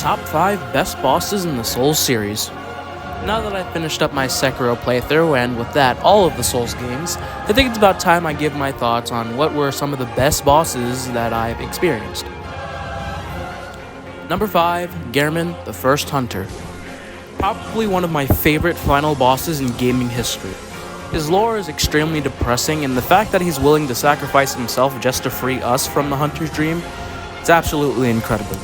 Top 5 best bosses in the Souls series. Now that I've finished up my Sekiro playthrough, and with that, all of the Souls games, I think it's about time I give my thoughts on what were some of the best bosses that I've experienced. Number 5, Gehrman, the First Hunter. Probably one of my favorite final bosses in gaming history. His lore is extremely depressing, and the fact that he's willing to sacrifice himself just to free us from the Hunter's dream, it's absolutely incredible.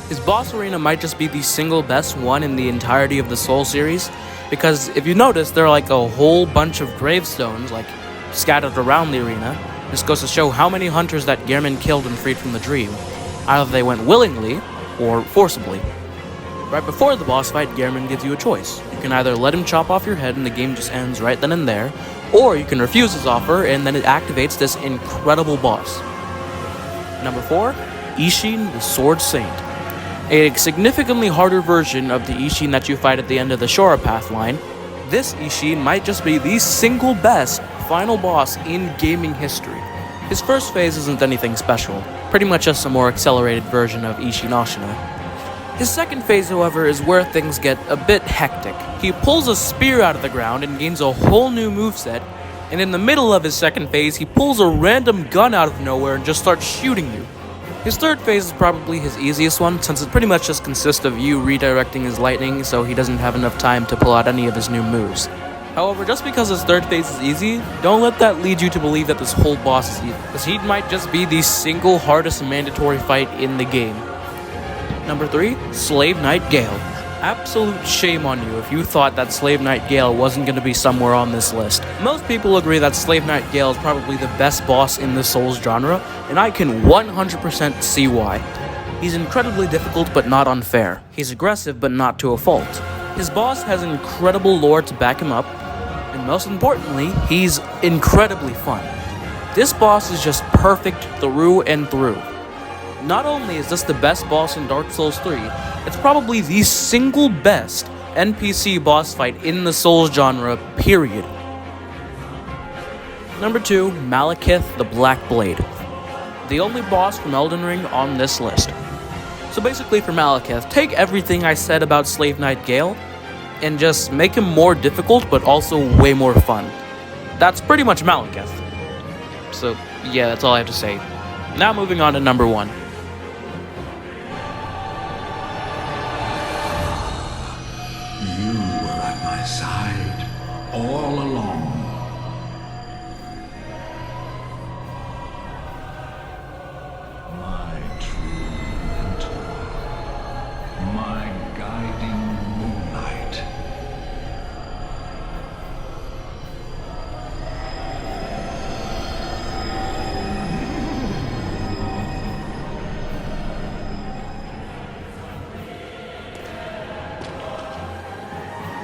His boss arena might just be the single best one in the entirety of the Soul series, because if you notice, there are like a whole bunch of gravestones scattered around the arena. This goes to show how many hunters that Gehrman killed and freed from the dream. Either they went willingly, or forcibly. Right before the boss fight, Gehrman gives you a choice. You can either let him chop off your head and the game just ends right then and there, or you can refuse his offer and then it activates this incredible boss. Number 4, Ishin, the Sword Saint. A significantly harder version of the Ishin that you fight at the end of the Shora Path line, this Ishin might just be the single best final boss in gaming history. His first phase isn't anything special, pretty much just a more accelerated version of Ishin Ashina. His second phase, however, is where things get a bit hectic. He pulls a spear out of the ground and gains a whole new moveset, and in the middle of his second phase, he pulls a random gun out of nowhere and just starts shooting you. His third phase is probably his easiest one, since it pretty much just consists of you redirecting his lightning so he doesn't have enough time to pull out any of his new moves. However, just because his third phase is easy, don't let that lead you to believe that this whole boss is easy, because he might just be the single hardest mandatory fight in the game. Number 3, Slave Knight Gale. Absolute shame on you if you thought that Slave Knight Gale wasn't going to be somewhere on this list. Most people agree that Slave Knight Gale is probably the best boss in the Souls genre, and I can 100% see why. He's incredibly difficult but not unfair. He's aggressive but not to a fault. His boss has incredible lore to back him up, and most importantly, he's incredibly fun. This boss is just perfect through and through. Not only is this the best boss in Dark Souls 3, it's probably the single best NPC boss fight in the Souls genre, period. Number 2, Malekith the Black Blade. The only boss from Elden Ring on this list. So basically for Malekith, take everything I said about Slave Knight Gale and just make him more difficult but also way more fun. That's pretty much Malekith. So yeah, that's all I have to say. Now moving on to number 1. You were at my side all along. My true mentor, my guiding moonlight.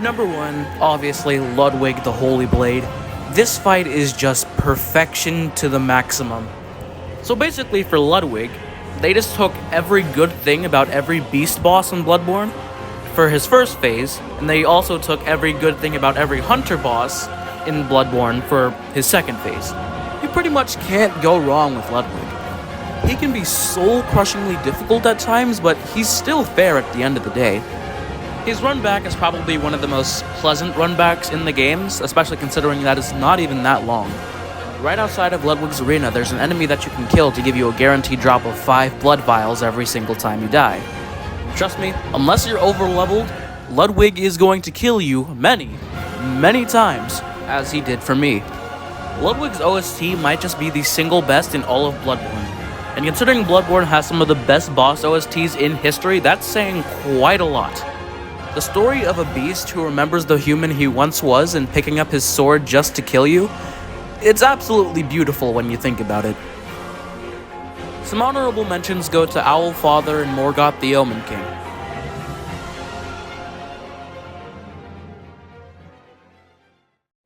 Number 1, obviously Ludwig the Holy Blade. This fight is just perfection to the maximum. So basically for Ludwig, they just took every good thing about every beast boss in Bloodborne for his first phase, and they also took every good thing about every hunter boss in Bloodborne for his second phase. You pretty much can't go wrong with Ludwig. He can be soul-crushingly difficult at times, but he's still fair at the end of the day. His runback is probably one of the most pleasant runbacks in the games, especially considering that it's not even that long. Right outside of Ludwig's arena, there's an enemy that you can kill to give you a guaranteed drop of 5 blood vials every single time you die. Trust me, unless you're over-leveled, Ludwig is going to kill you many, many times, as he did for me. Ludwig's OST might just be the single best in all of Bloodborne. And considering Bloodborne has some of the best boss OSTs in history, that's saying quite a lot. The story of a beast who remembers the human he once was and picking up his sword just to kill you, it's absolutely beautiful when you think about it. Some honorable mentions go to Owlfather and Morgoth the Omen King.